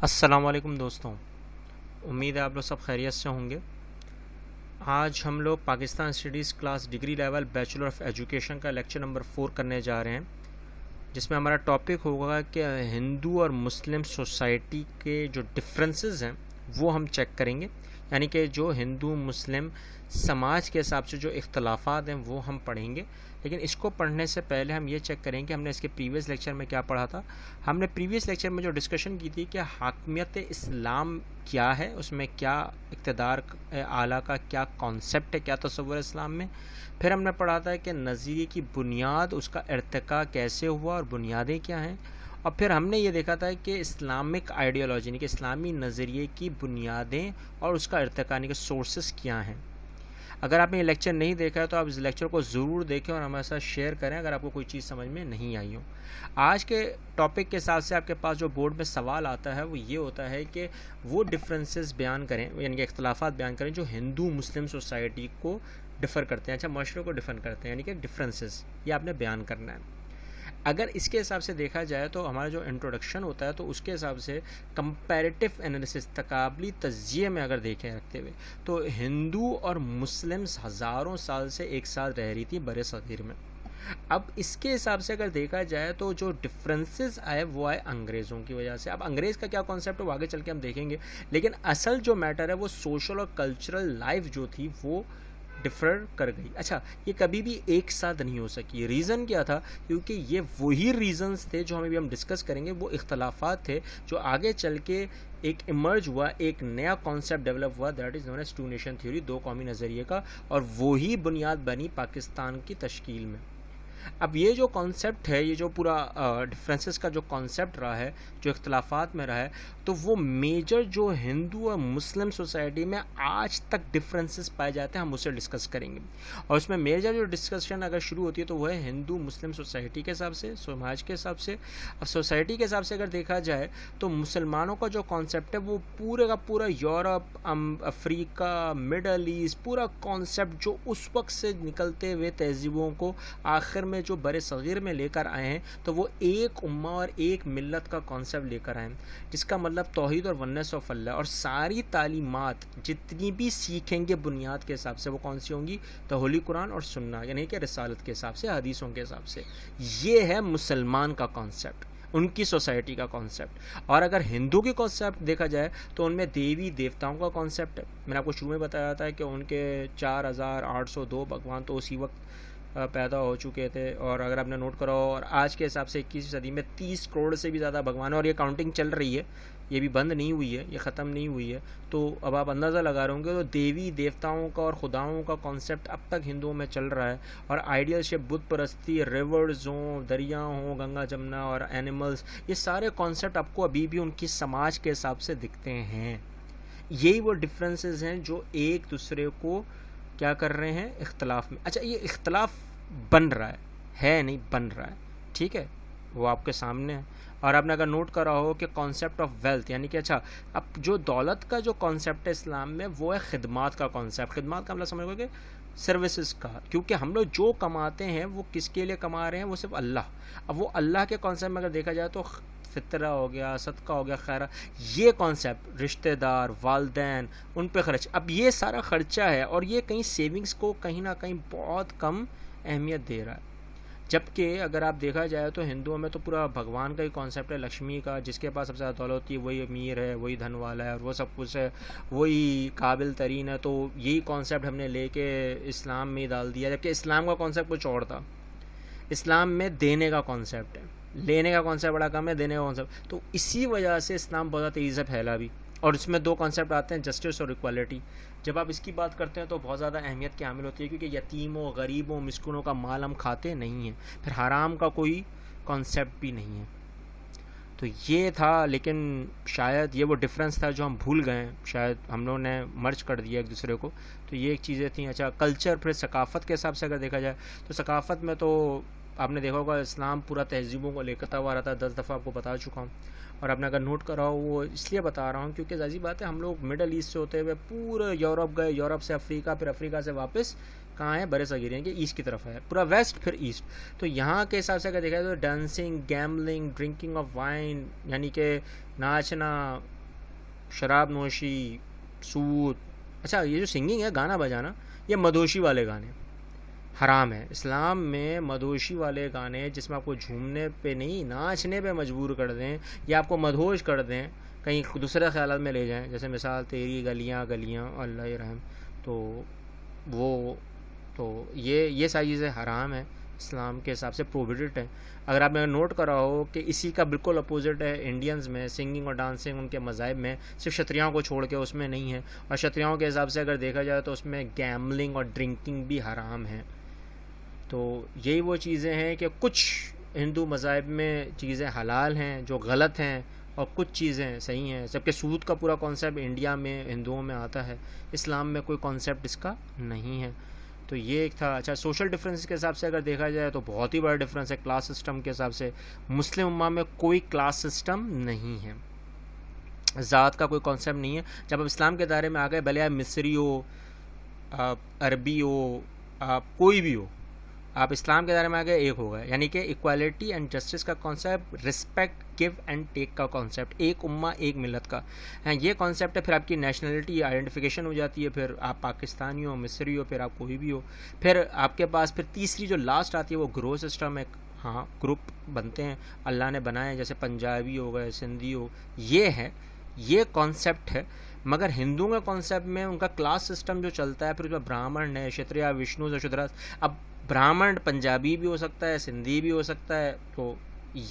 السلام علیکم دوستوں، امید ہے آپ لوگ سب خیریت سے ہوں گے۔ آج ہم لوگ Pakistan studies class degree level bachelor of education کا لیکچر نمبر 4 کرنے جا رہے ہیں، جس میں ہمارا ٹاپک ہوگا کہ ہندو اور مسلم سوسائٹی کے جو ڈفرینسز ہیں وہ ہم چیک کریں گے، یعنی کہ جو ہندو مسلم سماج کے حساب سے جو اختلافات ہیں وہ ہم پڑھیں گے۔ لیکن اس کو پڑھنے سے پہلے ہم یہ چیک کریں کہ ہم نے اس کے پریویس لیکچر میں کیا پڑھا تھا۔ ہم نے پریویس لیکچر میں جو ڈسکشن کی تھی کہ حاکمیت اسلام کیا ہے، اس میں کیا اقتدار اعلیٰ کا کیا کانسیپٹ ہے، کیا تصور اسلام میں۔ پھر ہم نے پڑھا تھا کہ نظریے کی بنیاد، اس کا ارتقاء کیسے ہوا اور بنیادیں کیا ہیں۔ اور پھر ہم نے یہ دیکھا تھا کہ اسلامک آئیڈیالوجی یعنی کہ اسلامی نظریے کی بنیادیں اور اس کا ارتقاء یعنی کہ سورسز کیا ہیں۔ اگر آپ نے یہ لیکچر نہیں دیکھا ہے تو آپ اس لیکچر کو ضرور دیکھیں اور ہمارے ساتھ شیئر کریں اگر آپ کو کوئی چیز سمجھ میں نہیں آئی ہو۔ آج کے ٹاپک کے حساب سے آپ کے پاس جو بورڈ میں سوال آتا ہے وہ یہ ہوتا ہے کہ وہ ڈفرینسز بیان کریں، یعنی کہ اختلافات بیان کریں جو ہندو مسلم سوسائٹی کو ڈفر کرتے ہیں، اچھا معاشرے کو ڈفر کرتے ہیں، یعنی کہ ڈفرینسز یہ آپ نے بیان کرنا ہے۔ اگر اس کے حساب سے دیکھا جائے تو ہمارا جو انٹروڈکشن ہوتا ہے تو اس کے حساب سے کمپیریٹیو انالیسس تقابلی تجزیے میں اگر دیکھیں رکھتے ہوئے تو ہندو اور مسلمز ہزاروں سال سے ایک ساتھ رہ رہی تھی بر صغیر میں۔ اب اس کے حساب سے اگر دیکھا جائے تو جو ڈفرینسز آئے وہ آئے انگریزوں کی وجہ سے۔ اب انگریز کا کیا کانسیپٹ ہے وہ آگے چل کے ہم دیکھیں گے، لیکن اصل جو میٹر ہے وہ سوشل اور کلچرل لائف جو تھی وہ ڈفر کر گئی۔ اچھا، یہ کبھی بھی ایک ساتھ نہیں ہو سکی۔ ریزن کیا تھا؟ کیونکہ یہ وہی ریزنز تھے جو ہم ڈسکس کریں گے، وہ اختلافات تھے جو آگے چل کے ایک ایمرج ہوا، ایک نیا کانسیپٹ ڈیولپ ہوا، that is known as two nation theory, دو قومی نظریے کا، اور وہی بنیاد بنی پاکستان کی تشکیل میں۔ اب یہ جو کانسیپٹ ہے، یہ جو پورا ڈفرینسز کا جو کانسیپٹ رہا ہے، جو اختلافات میں رہا ہے، تو وہ میجر جو ہندو اور مسلم سوسائٹی میں آج تک ڈفرینسز پائے جاتے ہیں ہم اسے ڈسکس کریں گے۔ اور اس میں میجر جو ڈسکشن اگر شروع ہوتی ہے تو وہ ہے ہندو مسلم سوسائٹی کے حساب سے، سماج کے حساب سے۔ اب سوسائٹی کے حساب سے اگر دیکھا جائے تو مسلمانوں کا جو کانسیپٹ ہے وہ پورے کا پورا یورپ، افریقہ، مڈل ایسٹ، پورا کانسیپٹ جو اس وقت سے نکلتے ہوئے تہذیبوں کو آخر میں جو بر صغیر میں لے کر آئے ہیں تو وہ ایک امہ اور ایک ملت کا کانسیپٹ لے کر آئے ہیں، جس کا مطلب توحید اور ونس آف اللہ، اور ساری تعلیمات جتنی بھی سیکھیں گے بنیاد کے حساب سے وہ کون سی ہوں گی؟ تو ہولی قرآن اور سنہ، یعنی کہ رسالت کے حساب سے، حدیثوں کے حساب سے۔ یہ ہے مسلمان کا کانسیپٹ، ان کی سوسائٹی کا کانسیپٹ۔ اور اگر ہندو کی کانسیپٹ دیکھا جائے تو ان میں دیوی دیوتاؤں کا کانسیپٹ ہے۔ میں نے آپ کو شروع میں بتایا تھا کہ ان کے 4802 بھگوان تو اسی وقت پیدا ہو چکے تھے، اور اگر آپ نے نوٹ کرا ہو، اور آج کے حساب سے 21ویں صدی میں 30 کروڑ سے بھی زیادہ بھگوان ہیں، اور یہ کاؤنٹنگ چل رہی ہے، یہ بھی بند نہیں ہوئی ہے، یہ ختم نہیں ہوئی ہے۔ تو اب آپ اندازہ لگا رہے ہوں گے تو دیوی دیوتاؤں کا اور خداؤں کا کانسیپٹ اب تک ہندوؤں میں چل رہا ہے، اور آئیڈیل شپ، بت پرستی، ریورز ہوں، دریا ہوں، گنگا جمنا اور اینیملز، یہ سارے کانسیپٹ آپ کو ابھی بھی ان کی سماج کے حساب سے دکھتے ہیں۔ یہی وہ ڈفرینسز ہیں جو ایک دوسرے کو کیا کر رہے ہیں؟ اختلاف میں۔ اچھا، یہ اختلاف بن رہا ہے نہیں بن رہا ہے، ٹھیک ہے، وہ آپ کے سامنے ہے۔ اور آپ نے اگر نوٹ کرا ہو کہ کانسیپٹ آف ویلتھ، یعنی کہ اچھا اب جو دولت کا جو کانسیپٹ ہے اسلام میں وہ ہے خدمات کا کانسیپٹ۔ خدمات کا ہم لوگ سمجھ گے کہ سروسز کا، کیونکہ ہم لوگ جو کماتے ہیں وہ کس کے لیے کما رہے ہیں؟ وہ صرف اللہ۔ اب وہ اللہ کے کانسیپٹ میں اگر دیکھا جائے تو فطرہ ہو گیا، صدقہ ہو گیا، خیرہ، یہ کانسیپٹ، رشتہ دار، والدین، ان پہ خرچ، اب یہ سارا خرچہ ہے، اور یہ کہیں سیونگز کو کہیں نہ کہیں بہت کم اہمیت دے رہا ہے۔ جبکہ اگر آپ دیکھا جائے تو ہندوؤں میں تو پورا بھگوان کا ہی کانسیپٹ ہے، لکشمی کا، جس کے پاس سب سے زیادہ دولت ہوتی ہے وہی امیر ہے، وہی دھن والا ہے، اور وہ سب کچھ ہے، وہی قابل ترین ہے۔ تو یہی کانسیپٹ ہم نے لے کے اسلام میں ڈال دیا، جبکہ اسلام کا کانسیپٹ کچھ اور تھا۔ اسلام میں دینے کا کانسیپٹ ہے، لینے کا کانسیپٹ بڑا کم ہے، دینے کا کانسیپٹ۔ تو اسی وجہ سے اسلام بہت زیادہ تیزی سے پھیلا بھی، اور اس میں دو کانسیپٹ آتے ہیں، جسٹس اور ایکوالٹی۔ جب آپ اس کی بات کرتے ہیں تو بہت زیادہ اہمیت کی حامل ہوتی ہے، کیونکہ یتیموں، غریبوں، مسکینوں کا مال ہم کھاتے نہیں ہیں، پھر حرام کا کوئی کانسیپٹ بھی نہیں ہے۔ تو یہ تھا، لیکن شاید یہ وہ ڈفرینس تھا جو ہم بھول گئے ہیں، شاید ہم لوگوں نے مرج کر دیا ایک دوسرے کو۔ تو یہ ایک چیزیں تھیں۔ اچھا، کلچر، پھر ثقافت کے حساب سے اگر دیکھا جائے تو ثقافت میں تو آپ نے دیکھا ہوگا اسلام پورا تہذیبوں کو لے کر ہوا رہا تھا، 10 دفعہ آپ کو بتا چکا ہوں۔ اور آپ نے اگر نوٹ کرا ہو، وہ اس لیے بتا رہا ہوں کیونکہ ظاہر بات ہے ہم لوگ مڈل ایسٹ سے ہوتے ہوئے پورے یورپ گئے، یورپ سے افریقہ، پھر افریقہ سے واپس کہاں ہے؟ بر صغیر، یعنی کہ ایسٹ کی طرف ہے، پورا ویسٹ پھر ایسٹ۔ تو یہاں کے حساب سے اگر دیکھا جائے تو ڈانسنگ، گیملنگ، ڈرنکنگ آف وائن، یعنی کہ ناچنا، شراب نوشی، سود. اچھا یہ جو سنگنگ ہے، گانا بجانا، یہ مدوشی والے گانے حرام ہے. اسلام میں مدوشی والے گانے جس میں آپ کو جھومنے پہ نہیں، ناچنے پہ مجبور کر دیں یا آپ کو مدہوش کر دیں، کہیں دوسرے خیالات میں لے جائیں، جیسے مثال تیری گلیاں گلیاں اللہ رحم، تو یہ ساری چیزیں حرام ہیں، اسلام کے حساب سے پروہیبٹڈ ہیں. اگر آپ نے نوٹ کرا ہو کہ اسی کا بالکل اپوزٹ ہے انڈینز میں، سنگنگ اور ڈانسنگ ان کے مذاہب میں صرف شتریاؤں کو چھوڑ کے اس میں نہیں ہے. اور شتریاؤں کے حساب سے اگر دیکھا جائے تو اس میں گیملنگ اور ڈرنکنگ بھی حرام ہے. تو یہی وہ چیزیں ہیں کہ کچھ ہندو مذاہب میں چیزیں حلال ہیں جو غلط ہیں، اور کچھ چیزیں صحیح ہیں. جبکہ سود کا پورا کانسیپٹ انڈیا میں ہندوؤں میں آتا ہے، اسلام میں کوئی کانسیپٹ اس کا نہیں ہے. تو یہ ایک تھا. اچھا سوشل ڈفرینس کے حساب سے اگر دیکھا جائے تو بہت ہی بڑا ڈفرینس ہے. کلاس سسٹم کے حساب سے مسلم امہ میں کوئی کلاس سسٹم نہیں ہے، ذات کا کوئی کانسیپٹ نہیں ہے. جب آپ اسلام کے دائرے میں آ گئے، بھلے آپ مصری ہو، آپ عربی ہو، آپ کوئی بھی ہو، آپ اسلام کے دائرے میں آ گئے، ایک ہو گئے. یعنی کہ ایکوالٹی اینڈ جسٹس کا concept, respect, give and take کا کانسیپٹ، ایک امہ ایک ملت کا یہ کانسیپٹ ہے. پھر آپ کی نیشنلٹی آئیڈینٹیفیکیشن ہو جاتی ہے، پھر آپ پاکستانی ہو، مصری ہو، پھر آپ کوئی بھی ہو. پھر آپ کے پاس پھر تیسری جو لاسٹ آتی ہے وہ گروہ سسٹم ہے. ہاں گروپ بنتے ہیں، اللہ نے بنائے، جیسے پنجابی ہو گئے، سندھی ہو، یہ کانسیپٹ ہے. مگر ہندوؤں کے کانسیپٹ میں ان کا کلاس سسٹم جو چلتا ہے، پھر اس میں برہمن ہے، شتریا، وشنو سے شودرا. اب برہمن پنجابی بھی ہو سکتا ہے، سندھی بھی ہو سکتا ہے. تو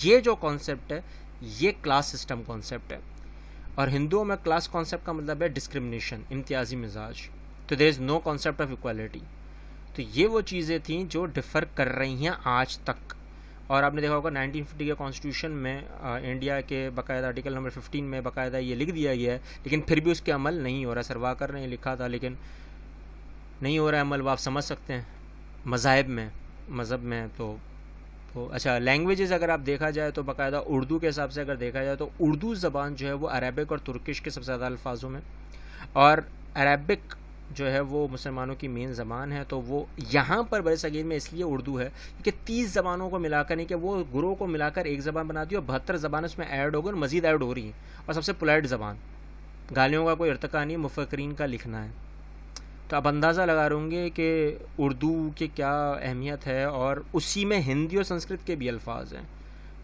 یہ جو کانسیپٹ ہے یہ کلاس سسٹم کانسیپٹ ہے. اور ہندوؤں میں کلاس کانسیپٹ کا مطلب ہے ڈسکرمنیشن، امتیازی مزاج. تو دیر از نو کانسیپٹ آف ایکوالٹی. تو یہ وہ چیزیں تھیں جو ڈفر کر رہی ہیں آج تک. اور آپ نے دیکھا ہوگا 1950 کے کانسٹیٹیوشن میں انڈیا کے باقاعدہ آرٹیکل نمبر 15 میں باقاعدہ یہ لکھ دیا گیا ہے، لیکن پھر بھی اس کے عمل نہیں ہو رہا. سرواکر نے لکھا تھا لیکن نہیں ہو رہا ہے عمل. وہ آپ سمجھ سکتے ہیں مذہب میں. تو اچھا لینگویجز اگر آپ دیکھا جائے تو باقاعدہ اردو کے حساب سے اگر دیکھا جائے تو اردو زبان جو ہے وہ عربک اور ترکش کے سب سے زیادہ الفاظوں میں، اور عربک جو ہے وہ مسلمانوں کی مین زبان ہے. تو وہ یہاں پر برِ صغیر میں اس لیے اردو ہے کہ 30 زبانوں کو ملا کر، نہیں کہ وہ گروہ کو ملا کر ایک زبان بنا دی، اور 72 زبانیں اس میں ایڈ ہو گئی اور مزید ایڈ ہو رہی ہیں. اور سب سے پولائٹ زبان، گالیوں کا کوئی ارتقا نہیں، مفکرین کا لکھنا ہے. تو آپ اندازہ لگا رہے ہوں گے کہ اردو کی کیا اہمیت ہے، اور اسی میں ہندی اور سنسکرت کے بھی الفاظ ہیں.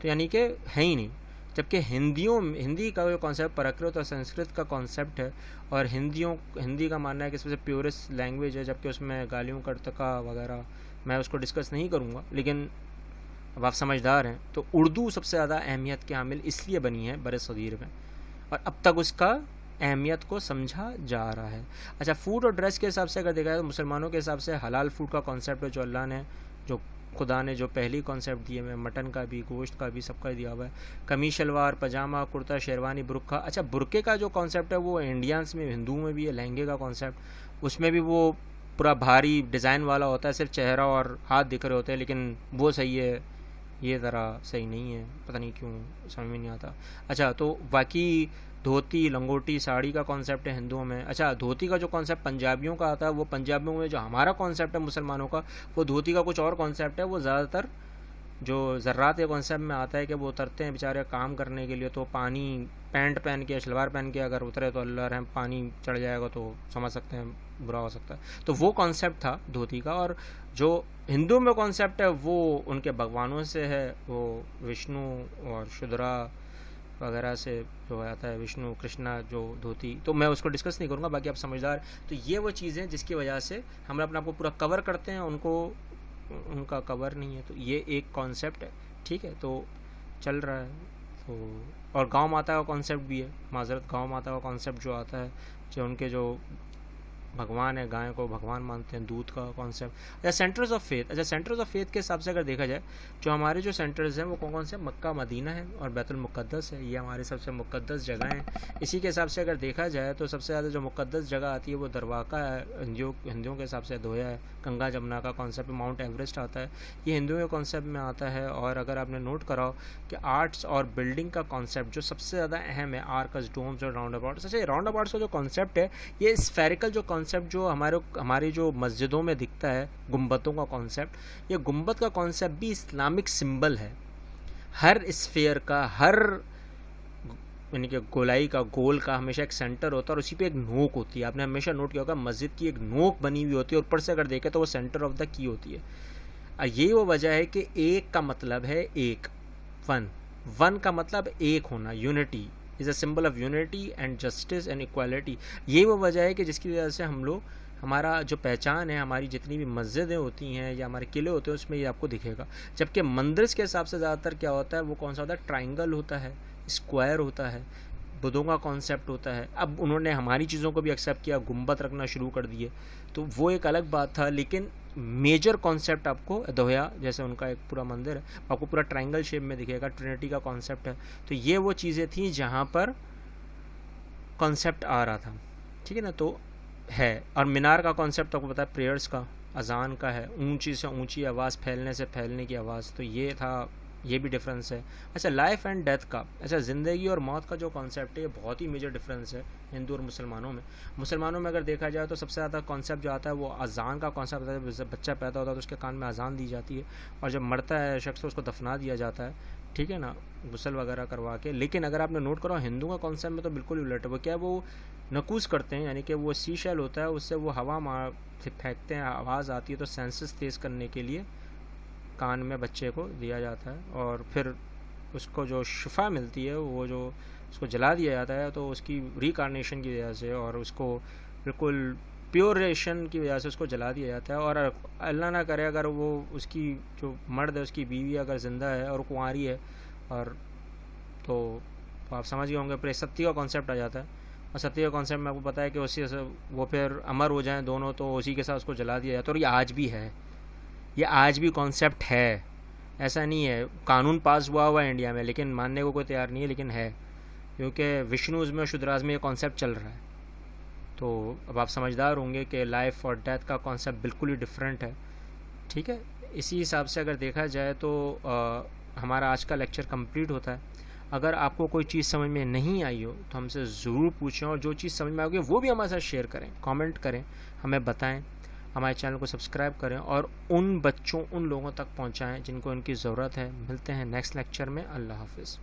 تو یعنی کہ ہے ہی نہیں. جبکہ ہندی کا جو کانسیپٹ پراکرت اور سنسکرت کا کانسیپٹ ہے، اور ہندی کا ماننا ہے کہ سب سے پیورسٹ لینگویج ہے، جبکہ اس میں گالیوں کا ارتقا وغیرہ میں اس کو ڈسکس نہیں کروں گا، لیکن اب آپ سمجھدار ہیں. تو اردو سب سے زیادہ اہمیت کے حامل اس لیے بنی ہے برِ صغیر میں، اور اب تک اس کا اہمیت کو سمجھا جا رہا ہے. اچھا فوڈ اور ڈریس کے حساب سے اگر دیکھا جائے تو مسلمانوں کے حساب سے حلال فوڈ کا کانسیپٹ ہے، جو اللہ نے، جو خدا نے جو پہلی کانسیپٹ دیے ہوئے، مٹن کا بھی، گوشت کا بھی، سب کا دیا ہوا ہے. قمیص شلوار، پاجامہ، کرتا، شیروانی، برقع. اچھا برقعے کا جو کانسیپٹ ہے وہ انڈینس میں، ہندوؤں میں بھی ہے. لہنگے کا کانسیپٹ، اس میں بھی وہ پورا بھاری ڈیزائن والا ہوتا ہے، صرف چہرہ اور ہاتھ دکھ رہے ہوتے ہیں، لیکن وہ صحیح ہے، یہ ذرا صحیح نہیں ہے، پتہ نہیں کیوں سمجھ میں نہیں آتا. اچھا تو باقی دھوتی، لنگوٹی، ساڑی کا کانسیپٹ ہے ہندوؤں میں. اچھا دھوتی کا جو کانسیپٹ پنجابیوں کا آتا ہے، وہ پنجابیوں میں جو ہمارا کانسیپٹ ہے مسلمانوں کا، وہ دھوتی کا کچھ اور کانسیپٹ ہے. وہ زیادہ تر جو ذرات کے کانسیپٹ میں آتا ہے کہ وہ اترتے ہیں بیچارے کام کرنے کے لیے، تو پانی، پینٹ پہن کے، شلوار پہن کے اگر اترے تو اللہ رحم، پانی چڑھ جائے گا تو سمجھ سکتے ہیں برا ہو سکتا ہے. تو وہ کانسیپٹ تھا دھوتی کا. اور جو ہندو میں کانسیپٹ ہے وہ ان کے بھگوانوں سے ہے، وہ وشنو اور شودرا وغیرہ سے جو آتا ہے، وشنو، کرشنا، جو دھوتی. تو میں اس کو ڈسکس نہیں کروں گا، باقی آپ سمجھدار. تو یہ وہ چیزیں جس کی وجہ سے ہم اپنے آپ کو پورا کور کرتے ہیں، ان کا کور نہیں ہے. تو یہ ایک کانسیپٹ ہے، ٹھیک ہے، تو چل رہا ہے. تو اور گاؤں ماتا کا کانسیپٹ بھی ہے، معذرت، گاؤں ماتا کا کانسیپٹ جو آتا ہے، جو ان کے جو بھگوان ہے، گائے کو بھگوان مانتے ہیں، دودھ کا کانسیپٹ. اچھا سینٹرز آف فیتھ. اچھا سینٹرز آف فیتھ کے حساب سے اگر دیکھا جائے، جو ہمارے جو سینٹرز ہیں وہ کون سے؟ مکہ، مدینہ ہے اور بیت المقدس ہے. یہ ہمارے سب سے مقدس جگہیں ہیں. اسی کے حساب سے اگر دیکھا جائے تو سب سے زیادہ جو مقدس جگہ آتی ہے وہ درواقہ ہے، ہندوؤں کے حساب سے دھویا ہے. گنگا جمنا کا کانسیپٹ، ماؤنٹ ایوریسٹ آتا ہے، یہ ہندوؤں کے کانسیپٹ میں آتا ہے. اور اگر آپ نے نوٹ کرا ہو کہ آرٹس اور بلڈنگ کا کانسیپٹ جو سب سے زیادہ اہم ہے، آرکس، ڈومز اور راؤنڈ اباؤٹس. اچھا راؤنڈ اباؤٹس کا جو کانسیپٹ ہے، یہ اسفیریکل جو کانسیپٹ جو ہماری جو مسجدوں میں دکھتا ہے، گنبدوں کا کانسیپٹ، یہ گنبد کا کانسیپٹ بھی اسلامک سمبل ہے. ہر اسفیئر کا، ہر یعنی کہ گولائی کا گول کا ہمیشہ ایک سینٹر ہوتا ہے اور اسی پہ ایک نوک ہوتی ہے. آپ نے ہمیشہ نوٹ کیا ہوگا مسجد کی ایک نوک بنی ہوئی ہوتی ہے, اوپر سے اگر دیکھیں تو وہ سینٹر آف دا کی ہوتی ہے. یہی وہ وجہ ہے کہ ایک کا مطلب ہے ایک, ون کا مطلب ایک ہونا, unity is a symbol of unity and justice and equality. یہی وہ وجہ ہے کہ جس کی وجہ سے ہم لوگ, ہمارا جو پہچان ہے, ہماری جتنی بھی مسجدیں ہوتی ہیں یا ہمارے قلعے ہوتے ہیں اس میں یہ آپ کو دکھے گا. جبکہ مندرس کے حساب سے زیادہ تر کیا ہوتا ہے, وہ کون سا ہوتا ہے, ٹرائنگل ہوتا ہے, اسکوائر ہوتا ہے, بدھوں کا کانسیپٹ ہوتا ہے. اب انہوں نے ہماری چیزوں کو بھی ایکسیپٹ کیا, گنبد رکھنا شروع کر دیے, تو وہ ایک الگ بات تھا. لیکن میجر کانسیپٹ آپ کو ادویا جیسے ان کا ایک پورا مندر ہے, آپ کو پورا ٹرائنگل شیپ میں دکھے گا, ٹرینٹی کا کانسیپٹ ہے. تو یہ وہ چیزیں تھیں جہاں پر کانسیپٹ آ رہا تھا, ٹھیک ہے نا. تو ہے, اور مینار کا کانسیپٹ آپ کو پتا ہے پریئرس کا, اذان کا ہے, اونچی سے اونچی آواز, پھیلنے سے پھیلنے کی آواز. تو یہ تھا, یہ بھی ڈفرینس ہے. اچھا, لائف اینڈ ڈیتھ کا, اچھا زندگی اور موت کا جو کانسیپٹ ہے یہ بہت ہی میجر ڈفرینس ہے ہندو اور مسلمانوں میں. مسلمانوں میں اگر دیکھا جائے تو سب سے زیادہ کانسیپٹ جو آتا ہے وہ اذان کا کانسیپٹ آتا ہے. جب بچہ پیدا ہوتا ہے تو اس کے کان میں اذان دی جاتی ہے, اور جب مرتا ہے شخص تو اس کو دفنا دیا جاتا ہے, ٹھیک ہے نا, غسل وغیرہ کروا کے. لیکن اگر آپ نے نوٹ کرو ہندو کا کانسیپٹ میں تو بالکل الٹ ہے. وہ کیا ہے, وہ نکوز کرتے ہیں, یعنی کہ وہ سی شیل ہوتا ہے, اس سے وہ ہوا پھینکتے ہیں, آواز آتی ہے تو سینسز تیز کرنے کے لیے کان میں بچے کو دیا جاتا ہے, اور پھر اس کو جو شفا ملتی ہے وہ جو اس کو جلا دیا جاتا ہے تو اس کی ریکارنیشن کی وجہ سے, اور اس کو بالکل پیوریشن کی وجہ سے اس کو جلا دیا جاتا ہے. اور اللہ نہ کرے اگر وہ اس کی جو مرد ہے اس کی بیوی اگر زندہ ہے اور کنواری ہے, اور تو آپ سمجھ گئے ہوں گے, پھر ستیہ کا کانسیپٹ آ جاتا ہے. اور ستیہ کا کانسیپٹ میں آپ کو پتہ ہے کہ اسی سے وہ پھر امر ہو جائیں دونوں, تو اسی کے ساتھ اس کو جلا دیا جاتا ہے. اور یہ آج بھی ہے, یہ آج بھی کانسیپٹ ہے, ایسا نہیں ہے. قانون پاس ہوا ہے انڈیا میں, لیکن ماننے کو کوئی تیار نہیں ہے, لیکن ہے, کیونکہ وشنوز میں اور شدراز میں یہ کانسیپٹ چل رہا ہے. تو اب آپ سمجھدار ہوں گے کہ لائف اور ڈیتھ کا کانسیپٹ بالکل ہی ڈفرینٹ ہے, ٹھیک ہے. اسی حساب سے اگر دیکھا جائے تو ہمارا آج کا لیکچر کمپلیٹ ہوتا ہے. اگر آپ کو کوئی چیز سمجھ میں نہیں آئی ہو تو ہم سے ضرور پوچھیں, اور جو چیز سمجھ میں آئے گی وہ بھی ہمارے ساتھ شیئر کریں, کامنٹ کریں, ہمیں بتائیں, ہمارے چینل کو سبسکرائب کریں, اور ان بچوں, ان لوگوں تک پہنچائیں جن کو ان کی ضرورت ہے. ملتے ہیں نیکسٹ لیکچر میں. اللہ حافظ.